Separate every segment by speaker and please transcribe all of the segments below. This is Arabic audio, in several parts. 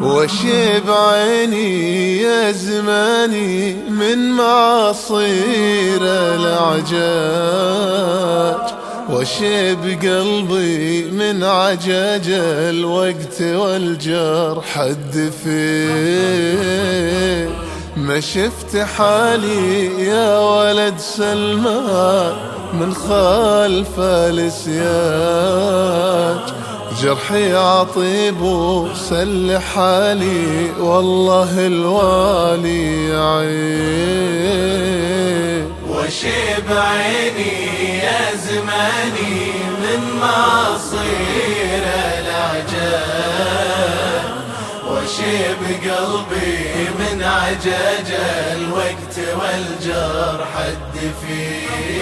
Speaker 1: وشيب عيني يا زماني من معاصير الأعجاج، وشيب قلبي من عجاج الوقت والجرح الدفين. ما شفت حالي يا ولد سلمان من خلف السياج، جرحي عطيب وسل حالي والله الوالي يعين.
Speaker 2: وشيب عيني يا زماني من معصير الأعجاج، وشيب قلبي من عجاج الوقت والجرح الدفين.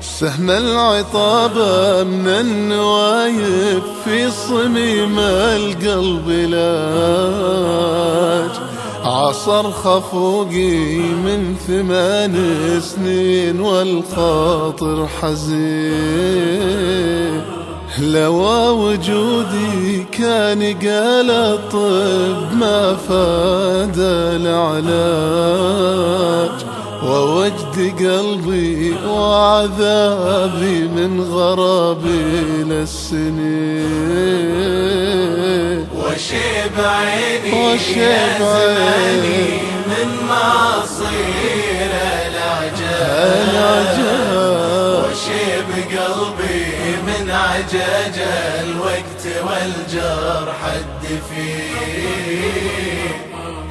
Speaker 1: سهم العطابة من النوايف في صميم القلب لاج، عصر خفوقي من 8 سنين والخاطر حزين. لو وجودي كان قال الطب ما فاد العلاج، ووجد قلبي وعذابي من غرابي للسنين.
Speaker 2: وشيب عيني يا زماني من معصير الأعجاج، وشيب قلبي من عجاج الوقت والجرح الدفين.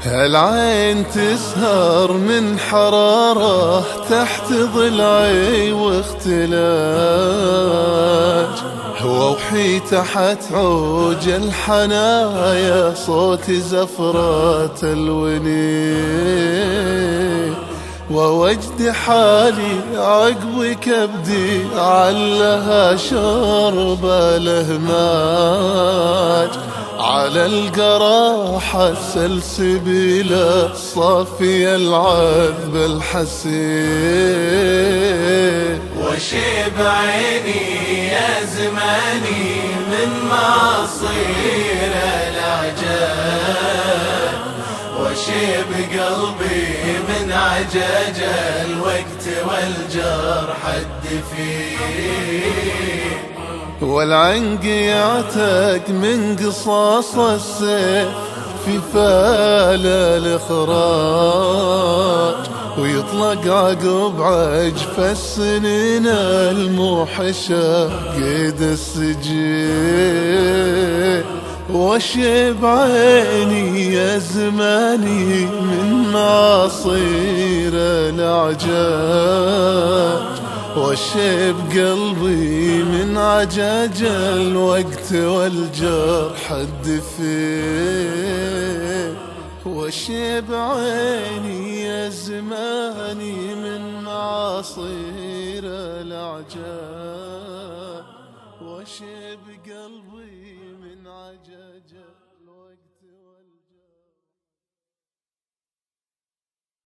Speaker 1: العين تسهر من حرارة تحت ضلعي واختلاج، ووحي تحت عوج الحنايا صوت زفرة الونين. ووجد حالي عقب كبدي علها شرب الهماج، على القراحة سلسبيلة صافي العذب الحسين.
Speaker 2: وشيب عيني يا زماني من معصير الأعجاج، وشيب قلبي من عجاج الوقت والجرح الدفين.
Speaker 1: والعنق يعتق من قصاص السيف في فال الإخراج، ويطلق عقب عجف السنين الموحشة قيد السجين. وشيب عيني يا زماني من معصير الأعجاج، وشيب قلبي من عجاج الوقت والجرح الدفين. وشيب عيني يا زماني من معاصير الأعجاج، وشيب قلبي من عجاج